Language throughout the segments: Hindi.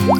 Hello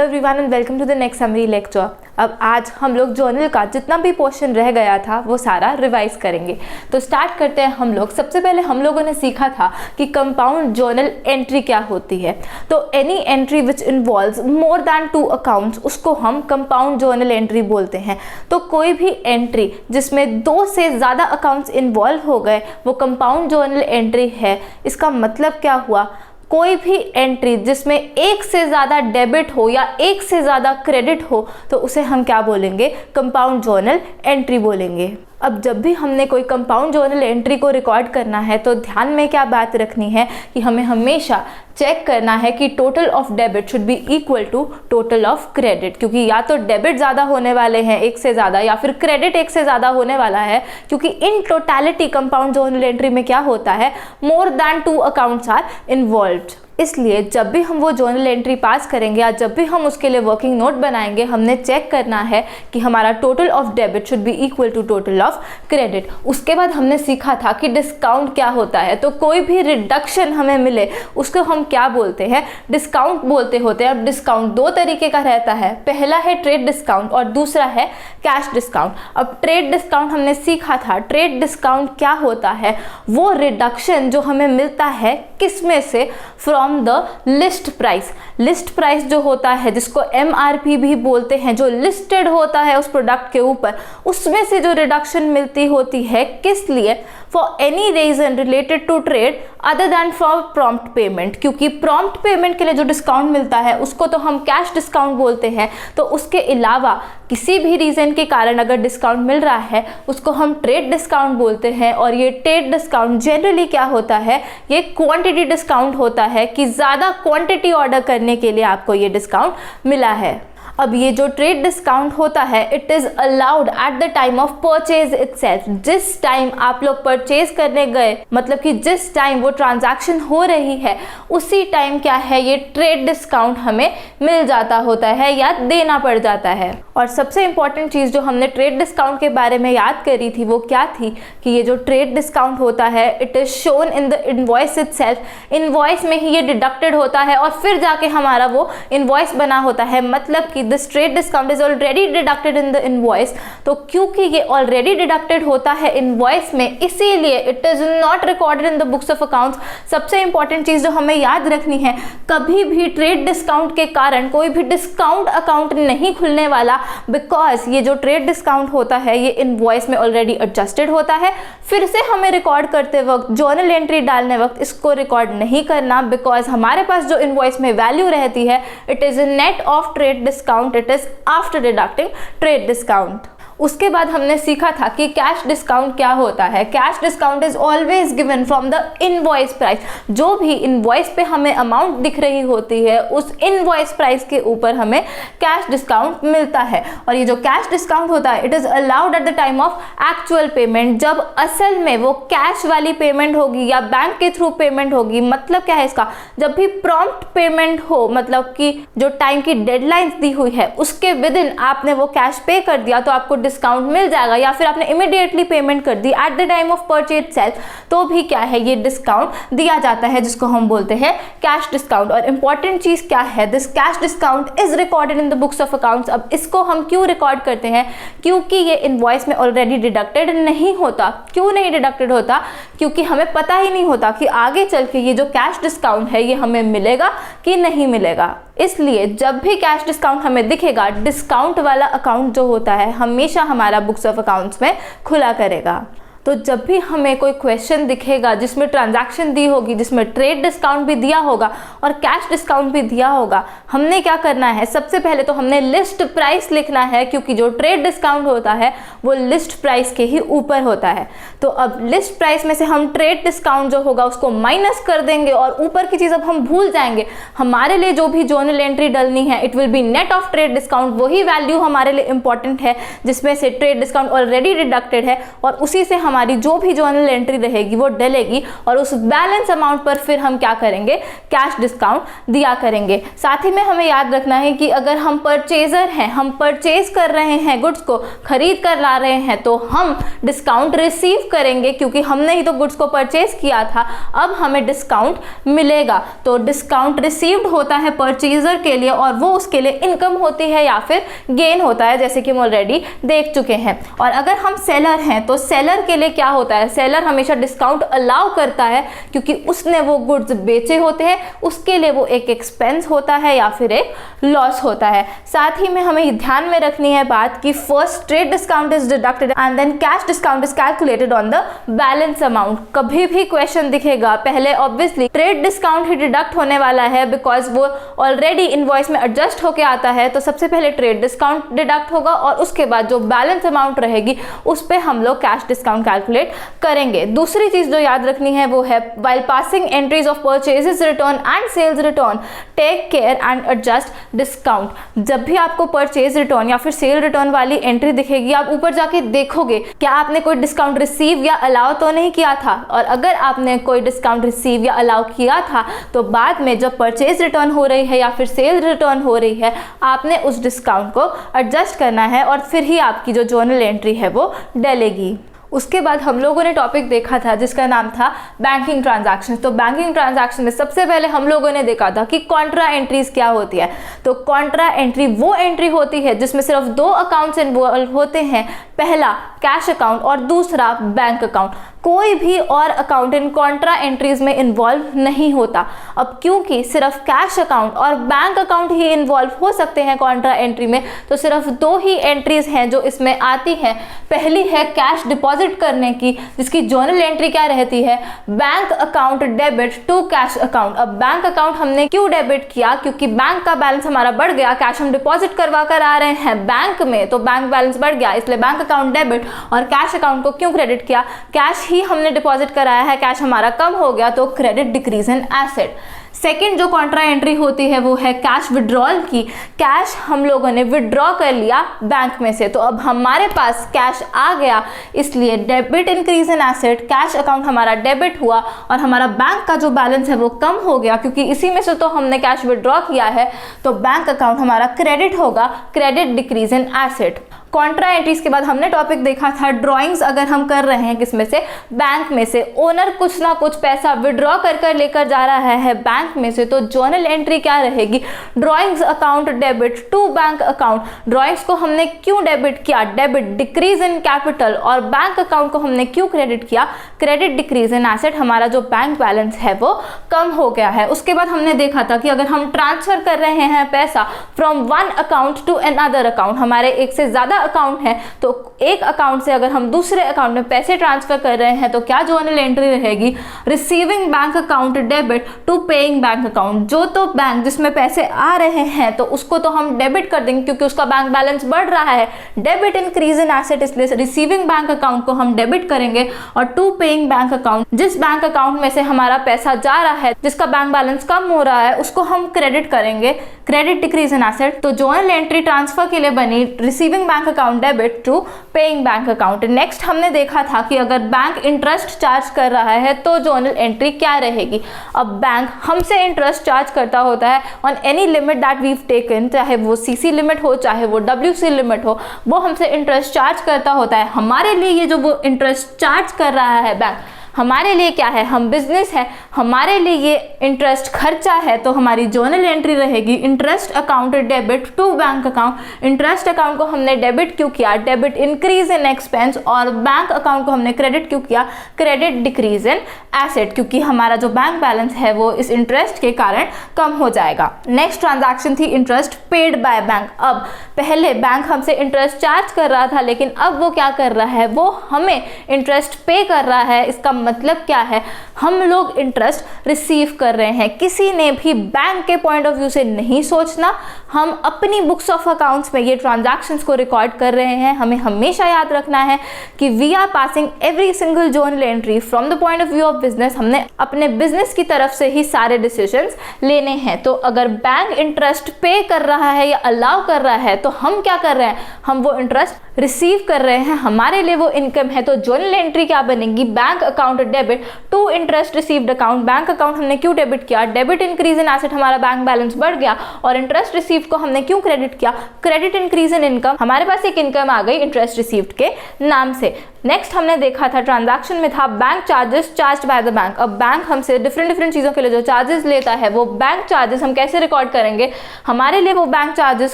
everyone and welcome to the next summary lecture. अब आज हम लोग जर्नल का जितना भी पोर्शन रह गया था वो सारा रिवाइज करेंगे। तो स्टार्ट करते हैं हम लोग। सबसे पहले हम लोगों ने सीखा था कि कंपाउंड जर्नल एंट्री क्या होती है। तो any entry which involves more than 2 accounts उसको हम कंपाउंड जर्नल एंट्री बोलते हैं। तो कोई भी एंट्री जिसमें 2 से ज़्यादा अकाउंट्स इन्वॉल्व हो गए वो कंपाउंड जर्नल एंट्री है। इसका मतलब क्या हुआ, कोई भी एंट्री जिसमें एक से ज़्यादा डेबिट हो या एक से ज़्यादा क्रेडिट हो तो उसे हम क्या बोलेंगे, कंपाउंड जर्नल एंट्री बोलेंगे। अब जब भी हमने कोई कंपाउंड जर्नल एंट्री को रिकॉर्ड करना है तो ध्यान में क्या बात रखनी है कि हमें हमेशा चेक करना है कि total of debit should be equal to total of credit, क्योंकि या तो डेबिट ज़्यादा होने वाले हैं एक से ज़्यादा या फिर क्रेडिट एक से ज़्यादा होने वाला है, क्योंकि in totality compound journal entry में क्या होता है, more than 2 accounts are involved. इसलिए जब भी हम वो जर्नल एंट्री पास करेंगे या जब भी हम उसके लिए वर्किंग नोट बनाएंगे हमने चेक करना है कि हमारा total of debit should be equal to total of credit. उसके बाद हमने सीखा था कि डिस्काउंट क्या होता है। तो कोई भी रिडक्शन हमें मिले उसको हम क्या बोलते हैं, डिस्काउंट बोलते होते हैं। अब डिस्काउंट 2 तरीके का रहता है, पहला है ट्रेड डिस्काउंट और दूसरा है कैश डिस्काउंट। अब ट्रेड डिस्काउंट हमने सीखा था। ट्रेड डिस्काउंट क्या होता है, वो रिडक्शन जो हमें मिलता है किस में से, from the list price. List price जो होता है जिसको MRP भी बोलते हैं, जो लिस्टेड होता है उस प्रोडक्ट के ऊपर, उसमें से जो रिडक्शन मिलती होती है किस लिए, for any reason related to trade other than for prompt payment. क्योंकि प्रॉम्प्ट पेमेंट के लिए जो डिस्काउंट मिलता है उसको तो हम कैश डिस्काउंट बोलते हैं, तो उसके अलावा किसी भी रीजन के कारण अगर डिस्काउंट मिल रहा है उसको हम ट्रेड डिस्काउंट बोलते हैं। और ये ट्रेड डिस्काउंट जनरली क्या होता है, ये क्वांटिटी डिस्काउंट होता है कि ज़्यादा क्वांटिटी ऑर्डर करने के लिए आपको ये डिस्काउंट मिला है। अब ये जो ट्रेड डिस्काउंट होता है it is allowed at the time of purchase itself. जिस टाइम आप लोग परचेज करने गए, मतलब कि जिस टाइम वो ट्रांजैक्शन हो रही है उसी टाइम क्या है, ये ट्रेड डिस्काउंट हमें मिल जाता होता है या देना पड़ जाता है। और सबसे इंपॉर्टेंट चीज़ जो हमने ट्रेड डिस्काउंट के बारे में याद करी थी वो क्या थी कि ये जो ट्रेड डिस्काउंट होता है it is shown in the invoice itself. Invoice में ही ये डिडक्टेड होता है और फिर जाके हमारा वो इनवॉइस बना होता है। मतलब कि this trade discount is already deducted in the invoice. तो क्योंकि ये ऑलरेडी डिडक्टेड होता है इनवॉइस में, इसीलिए it is not recorded in the books of accounts. सबसे इंपॉर्टेंट चीज जो हमें याद रखनी है, कभी भी ट्रेड डिस्काउंट के कारण कोई भी डिस्काउंट अकाउंट नहीं खुलने वाला, बिकॉज ये जो ट्रेड डिस्काउंट होता है ये इनवॉइस में ऑलरेडी एडजस्टेड होता है। फिर से हमें रिकॉर्ड करते वक्त, जर्नल एंट्री डालने वक्त इसको रिकॉर्ड नहीं करना, बिकॉज हमारे पास जो इनवॉइस में वैल्यू रहती है it is net of trade discount, it is after deducting trade discount. उसके बाद हमने सीखा था कि कैश डिस्काउंट क्या होता है। Cash discount is always given from the invoice price. जो भी इनवॉइस पे हमें अमाउंट दिख रही होती है उस इनवॉइस प्राइस के ऊपर हमें कैश डिस्काउंट मिलता है। और ये जो कैश डिस्काउंट होता है it is allowed at the time of actual payment, जब असल में वो कैश वाली पेमेंट होगी या बैंक के थ्रू पेमेंट होगी। मतलब क्या है इसका, जब भी प्रॉम्प्ट पेमेंट हो, मतलब कि जो टाइम की डेडलाइंस दी हुई है उसके विद इन आपने वो कैश पे कर दिया तो आपको डिस्काउंट मिल जाएगा, या फिर आपने इमीडिएटली पेमेंट कर दी at the time of purchase self तो भी क्या है, ये डिस्काउंट दिया जाता है, जिसको हम बोलते हैं कैश डिस्काउंट। और इंपॉर्टेंट चीज क्या है, this cash discount is recorded in the books of accounts. अब इसको हम क्यों रिकॉर्ड करते हैं, क्योंकि ये इनवॉइस में ऑलरेडी डिडक्टेड नहीं होता। क्यों नहीं डिडक्टेड होता, क्योंकि हमें पता ही नहीं होता कि आगे चल के ये जो कैश डिस्काउंट है ये हमें मिलेगा कि नहीं मिलेगा। इसलिए जब भी कैश डिस्काउंट हमें दिखेगा, डिस्काउंट वाला अकाउंट जो होता है हमेशा हमारा बुक्स ऑफ अकाउंट्स में खुला करेगा। तो जब भी हमें कोई क्वेश्चन दिखेगा जिसमें ट्रांजैक्शन दी होगी, जिसमें ट्रेड डिस्काउंट भी दिया होगा और कैश डिस्काउंट भी दिया होगा, हमने क्या करना है, सबसे पहले तो हमने लिस्ट प्राइस लिखना है, क्योंकि जो ट्रेड डिस्काउंट होता है वो लिस्ट प्राइस के ही ऊपर होता है। तो अब लिस्ट प्राइस में से हम ट्रेड डिस्काउंट जो होगा उसको माइनस कर देंगे और ऊपर की चीज़ अब हम भूल जाएंगे। हमारे लिए जो भी जर्नल एंट्री डलनी है it will be net of trade discount. वही वैल्यू हमारे लिए इंपॉर्टेंट है जिसमें से ट्रेड डिस्काउंट ऑलरेडी डिडक्टेड है और उसी से हमारी जो भी जर्नल एंट्री रहेगी वो डलेगी और उस बैलेंस अमाउंट पर फिर हम क्या करेंगे, कैश डिस्काउंट दिया करेंगे। साथ ही में हमें याद रखना है कि अगर हम परचेजर हैं, हम परचेज कर रहे हैं, गुड्स को खरीद कर ला रहे हैं, तो हम डिस्काउंट रिसीव करेंगे क्योंकि हमने ही तो गुड्स को परचेज किया था, अब हमें डिस्काउंट मिलेगा। तो डिस्काउंट रिसीव्ड होता है परचेजर के लिए और वो उसके लिए इनकम होती है या फिर गेन होता है, जैसे कि हम ऑलरेडी देख चुके हैं। और अगर हम सेलर हैं तो सेलर के लिए क्या होता है, सेलर हमेशा डिस्काउंट अलाउ करता है क्योंकि उसने वो गुड्स बेचे होते हैं, उसके लिए वो एक एक्सपेंस होता है या फिर एक लॉस होता है। साथ ही में हमें ध्यान में रखनी है बात कि first trade discount is deducted and then cash discount is calculated on the balance amount. कभी भी क्वेश्चन दिखेगा पहले ऑब्वियसली ट्रेड डिस्काउंट ही डिडक्ट होने वाला है बिकॉज वो ऑलरेडी इनवॉइस में एडजस्ट होके आता है, तो सबसे पहले ट्रेड डिस्काउंट डिडक्ट होगा और उसके बाद जो बैलेंस अमाउंट रहेगी उस पे हम लोग कैश डिस्काउंट कैलकुलेट करेंगे। दूसरी चीज जो याद रखनी है वो है while passing entries of purchases return and sales return take care and adjust discount. जब भी आपको परचेज रिटर्न या फिर सेल रिटर्न वाली एंट्री दिखेगी, आप ऊपर जाके देखोगे क्या आपने कोई डिस्काउंट रिसीव या अलाउ तो नहीं किया था, और अगर आपने कोई डिस्काउंट रिसीव या अलाउ किया था तो बाद में जब परचेज रिटर्न हो रही है या फिर सेल रिटर्न हो रही है, आपने उस डिस्काउंट को एडजस्ट करना है और फिर ही आपकी जो जर्नल एंट्री है वो डलेगी। उसके बाद हम लोगों ने टॉपिक देखा था जिसका नाम था बैंकिंग ट्रांजैक्शन। तो बैंकिंग ट्रांजैक्शन में सबसे पहले हम लोगों ने देखा था कि कॉन्ट्रा एंट्रीज क्या होती है। तो कॉन्ट्रा एंट्री वो एंट्री होती है जिसमें सिर्फ दो अकाउंट्स इन्वॉल्व होते हैं, पहला कैश अकाउंट और दूसरा बैंक अकाउंट। कोई भी और अकाउंट इन कॉन्ट्रा एंट्रीज में इन्वॉल्व नहीं होता। अब क्योंकि सिर्फ कैश अकाउंट और बैंक अकाउंट ही इन्वॉल्व हो सकते हैं कॉन्ट्रा एंट्री में, तो सिर्फ दो ही एंट्रीज हैं जो इसमें आती हैं। पहली है कैश डिपॉजिट करने की, जिसकी जर्नल एंट्री क्या रहती है, bank account debit to cash account. अब बैंक अकाउंट हमने क्यों डेबिट किया, क्योंकि बैंक का बैलेंस हमारा बढ़ गया, कैश हम डिपॉजिट करवा कर आ रहे हैं बैंक में, तो बैंक बैलेंस बढ़ गया, इसलिए बैंक अकाउंट डेबिट। और कैश अकाउंट को क्यों क्रेडिट किया, कैश ही हमने डिपॉजिट कराया है, कैश हमारा कम हो गया, तो credit decrease in asset. Second जो कॉन्ट्रा एंट्री होती है वो है कैश विड्रॉल की। कैश हम लोगों ने विड्रॉ कर लिया बैंक में से, तो अब हमारे पास कैश आ गया, इसलिए debit increase in asset, cash account हमारा डेबिट हुआ और हमारा बैंक का जो बैलेंस है वो कम हो गया, क्योंकि इसी में से तो हमने कैश विड्रॉ किया है, तो बैंक अकाउंट हमारा क्रेडिट होगा, credit decrease in asset. Contra entries के बाद हमने टॉपिक देखा था ड्रॉइंग्स। अगर हम कर रहे हैं किसमें से, बैंक में से, ओनर कुछ ना कुछ पैसा विड्रॉ कर कर लेकर जा रहा है बैंक में से, तो जर्नल एंट्री क्या रहेगी, drawings account debit to bank account. Drawings को हमने क्यों डेबिट किया, डेबिट डिक्रीज इन कैपिटल, और बैंक अकाउंट को हमने क्यों क्रेडिट किया, क्रेडिट डिक्रीज इन एसेट। हमारा जो बैंक बैलेंस है वो कम हो गया है। उसके बाद हमने देखा था कि अगर हम ट्रांसफर कर रहे हैं पैसा from one account to another account, हमारे एक से ज्यादा अकाउंट है, तो एक अकाउंट से अगर हम दूसरे अकाउंट में पैसे ट्रांसफर कर रहे हैं तो क्या जर्नल एंट्री रहेगी, receiving bank account debit to paying bank account. जो तो बैंक जिसमें पैसे आ रहे हैं तो उसको तो हम डेबिट कर देंगे क्योंकि उसका बैंक बैलेंस बढ़ रहा है, डेबिट इंक्रीज इन एसेट, इसलिए रिसीविंग बैंक अकाउंट को हम डेबिट करेंगे, और टू पेइंग बैंक अकाउंट, जिस बैंक अकाउंट में से हमारा पैसा जा रहा है, जिसका बैंक बैलेंस कम हो रहा है, उसको हम क्रेडिट करेंगे, क्रेडिट डिक्रीज इन एसेट। तो जर्नल एंट्री ट्रांसफर के लिए बनी receiving bank account debit to paying bank account. Next हमने देखा था कि अगर बैंक इंटरेस्ट चार्ज कर रहा है तो जर्नल एंट्री क्या रहेगी। अब बैंक हमसे इंटरेस्ट चार्ज करता होता है on any limit that we taken, चाहे वो सीसी लिमिट हो चाहे वो डब्ल्यूसी लिमिट हो, वो हमसे इंटरेस्ट चार्ज करता होता है। हमारे लिए ये जो वो इंटरेस्ट चार्ज कर रहा है बैंक, हमारे लिए क्या है, हम बिजनेस है, हमारे लिए ये इंटरेस्ट खर्चा है, तो हमारी जर्नल एंट्री रहेगी interest account debit to bank account. Interest account को हमने डेबिट क्यों किया, डेबिट इंक्रीज इन एक्सपेंस, और बैंक अकाउंट को हमने क्रेडिट क्यों किया, क्रेडिट डिक्रीज इन एसेट, क्योंकि हमारा जो बैंक बैलेंस है वो इस इंटरेस्ट के कारण कम हो जाएगा। नेक्स्ट ट्रांजैक्शन थी इंटरेस्ट पेड बाय बैंक। अब पहले बैंक हमसे इंटरेस्ट चार्ज कर रहा था, लेकिन अब वो क्या कर रहा है, वो हमें इंटरेस्ट पे कर रहा है। इसका मतलब क्या है, हम लोग इंटरेस्ट रिसीव कर रहे हैं। किसी ने भी बैंक के पॉइंट ऑफ व्यू से नहीं सोचना, हम अपनी बुक्स ऑफ अकाउंट्स में ये ट्रांजैक्शंस को रिकॉर्ड कर रहे हैं। हमें हमेशा याद रखना है कि we are passing every single journal entry from the point of view of business. हमने अपने बिजनेस की तरफ से ही सारे डिसीजंस लेने हैं। तो अगर बैंक इंटरेस्ट पे कर रहा है या अलाउ कर रहा है तो हम क्या कर रहे हैं, हम वो इंटरेस्ट रिसीव कर रहे हैं, हमारे लिए वो इनकम है। तो जर्नल एंट्री क्या बनेगी, bank account debit to interest received account. Bank account हमने क्यों डेबिट किया, डेबिट इंक्रीज इन एसेट, हमारा बैंक बैलेंस बढ़ गया, और इंटरेस्ट रिसीव्ड को हमने क्यों क्रेडिट किया, क्रेडिट इंक्रीज इन इनकम, हमारे पास एक इनकम आ गई इंटरेस्ट रिसीव्ड के नाम से। नेक्स्ट हमने देखा था ट्रांजैक्शन में था bank charges charged by the bank. अब बैंक हमसे डिफरेंट चीज़ों के लिए जो चार्जेस लेता है, वो बैंक चार्जेस हम कैसे रिकॉर्ड करेंगे, हमारे लिए वो बैंक चार्जेस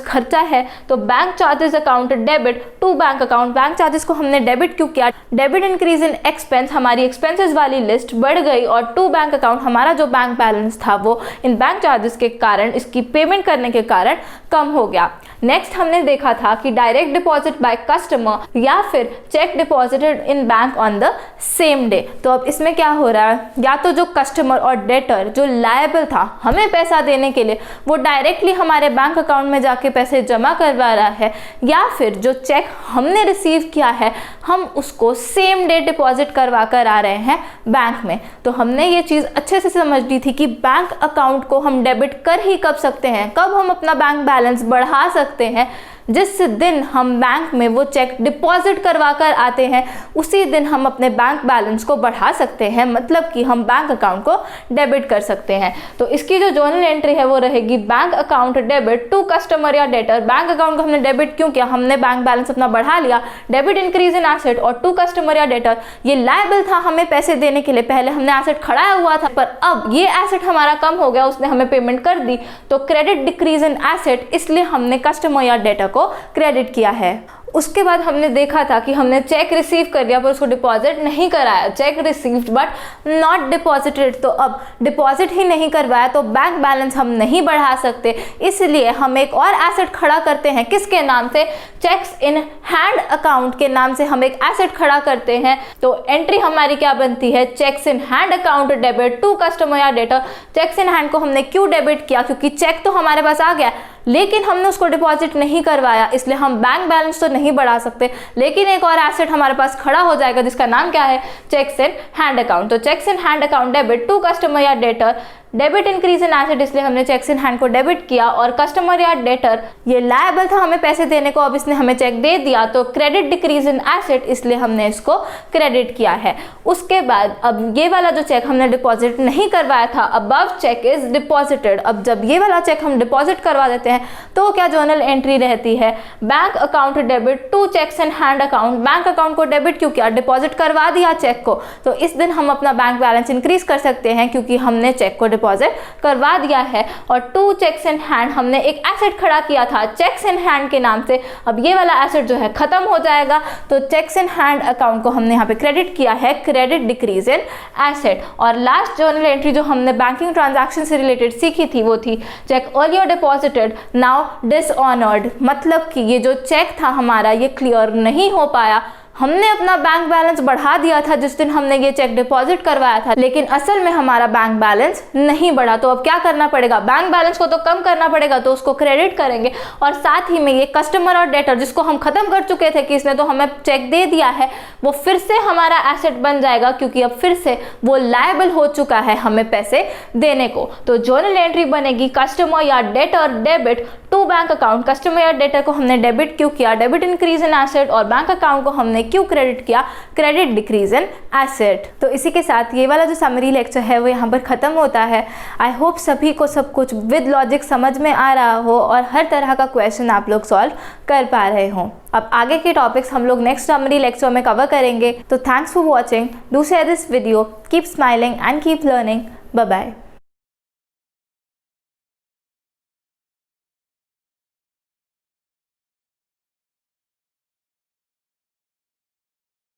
खर्चा है। तो bank charges account debit to bank account, bank charges को हमने डेबिट क्यों किया, डेबिट इंक्रीज इन एक्सपेंस, हमारी एक्सपेंसेस वाली लिस्ट बढ़ गई, और टू बैंक अकाउंट, हमारा जो बैंक बैलेंस था वो इन बैंक चार्जेस के कारण, इसकी पेमेंट करने के कारण कम हो गया। नेक्स्ट हमने देखा था कि डायरेक्ट डिपॉजिट बाय कस्टमर या फिर check deposited in bank on the same day. तो अब इसमें क्या हो रहा है, या तो जो कस्टमर और डेटर जो लायबल था हमें पैसा देने के लिए, वो डायरेक्टली हमारे बैंक अकाउंट में जाके पैसे जमा करवा रहा है, या फिर जो चेक हमने रिसीव किया है हम उसको सेम डे डिपॉजिट करवा कर आ रहे हैं बैंक में। तो हमने ये चीज़ अच्छे से समझ ली थी कि बैंक अकाउंट को हम डेबिट कर ही कब सकते हैं, कब हम अपना बैंक बैलेंस बढ़ा सकते हैं, जिस दिन हम बैंक में वो चेक डिपॉजिट करवा कर आते हैं उसी दिन हम अपने बैंक बैलेंस को बढ़ा सकते हैं, मतलब कि हम बैंक अकाउंट को डेबिट कर सकते हैं। तो इसकी जो जर्नल एंट्री है वो रहेगी bank account debit to customer या डेटर। बैंक अकाउंट को हमने डेबिट क्यों किया, हमने बैंक बैलेंस अपना बढ़ा लिया, डेबिट इंक्रीज इन एसेट, और टू कस्टमर या डेटर ये लायबल था हमें पैसे देने के लिए, पहले हमने एसेट खड़ाया हुआ था पर अब ये एसेट हमारा कम हो गया, उसने हमें पेमेंट कर दी, तो क्रेडिट डिक्रीज इन एसेट, इसलिए हमने कस्टमर या डेटर को क्रेडिट किया है। उसके बाद हमने देखा था कि हमने चेक रिसीव कर लिया पर उसको डिपॉजिट नहीं कराया, check received but not deposited. तो अब डिपॉजिट ही नहीं करवाया तो बैंक बैलेंस हम नहीं बढ़ा सकते, इसलिए हम एक और एसेट खड़ा करते हैं, किसके नाम से, चेक्स इन हैंड अकाउंट के नाम से हम एक एसेट खड़ा करते हैं। तो एंट्री हमारी क्या बनती है, cheques in hand account debit to customer या डेटर। चेक्स इन हैंड को हमने क्यों डेबिट किया, क्योंकि चेक तो हमारे पास आ गया लेकिन हमने उसको डिपॉजिट नहीं करवाया, इसलिए हम बैंक बैलेंस तो नहीं बढ़ा सकते, लेकिन एक और एसेट हमारे पास खड़ा हो जाएगा जिसका नाम क्या है, चेक्स इन हैंड अकाउंट। तो cheques in hand account debit to customer या debtor, debit increase in asset, इसलिए हमने चेक्स इन हैंड को डेबिट किया, और कस्टमर या डेटर ये लायबल था हमें पैसे देने को, अब इसने हमें चेक दे दिया तो क्रेडिट डिक्रीज इन एसेट, इसलिए हमने इसको क्रेडिट किया है। उसके बाद अब ये वाला जो चेक हमने डिपॉजिट नहीं करवाया था, अबव चेक इज डिपॉजिटेड। अब जब ये वाला चेक हम डिपॉजिट करवा देते हैं तो क्या जर्नल एंट्री रहती है, bank account debit to cheques in hand account. Bank account को डेबिट क्यों किया, डिपॉजिट करवा दिया चेक को, तो इस दिन हम अपना बैंक बैलेंस इंक्रीज कर सकते हैं क्योंकि हमने चेक को डिपॉजिट करवा दिया है। और टू चेक्स इन हैंड, हमने एक एसेट खड़ा किया था चेक्स इन हैंड के नाम से, अब ये वाला एसेट जो है खत्म हो जाएगा, तो चेक्स इन हैंड अकाउंट को हमने यहाँ पे क्रेडिट किया है, क्रेडिट डिक्रीज इन एसेट। और लास्ट जर्नल एंट्री जो हमने बैंकिंग ट्रांजैक्शन से रिलेटेड सीखी थी वो थी cheque earlier deposited now dishonoured, मतलब कि ये जो चेक था हमारा ये क्लियर नहीं हो पाया, हमने अपना बैंक बैलेंस बढ़ा दिया था जिस दिन हमने ये चेक डिपॉजिट करवाया था, लेकिन असल में हमारा बैंक बैलेंस नहीं बढ़ा। तो अब क्या करना पड़ेगा, बैंक बैलेंस को तो कम करना पड़ेगा, तो उसको क्रेडिट करेंगे, और साथ ही में ये कस्टमर और डेटर जिसको हम खत्म कर चुके थे कि इसने तो हमें चेक दे दिया है, वो फिर से हमारा एसेट बन जाएगा क्योंकि अब फिर से वो लायबल हो चुका है हमें पैसे देने को। तो जर्नल एंट्री बनेगी कस्टमर या debtor debit to bank account. Customer या डेटर को हमने डेबिट क्यों किया, डेबिट इंक्रीज इन एसेट, और बैंक अकाउंट को हमने क्यों क्रेडिट किया, क्रेडिट डिक्रीज इन एसेट। तो इसी के साथ ये वाला जो समरी लेक्चर है वो यहाँ पर खत्म होता है। आई होप सभी को सब कुछ विद लॉजिक समझ में आ रहा हो और हर तरह का क्वेश्चन आप लोग सॉल्व कर पा रहे हो। अब आगे के टॉपिक्स हम लोग नेक्स्ट समरी लेक्चर में कवर करेंगे। तो thanks for watching, do share this video, keep smiling and keep learning, bye bye.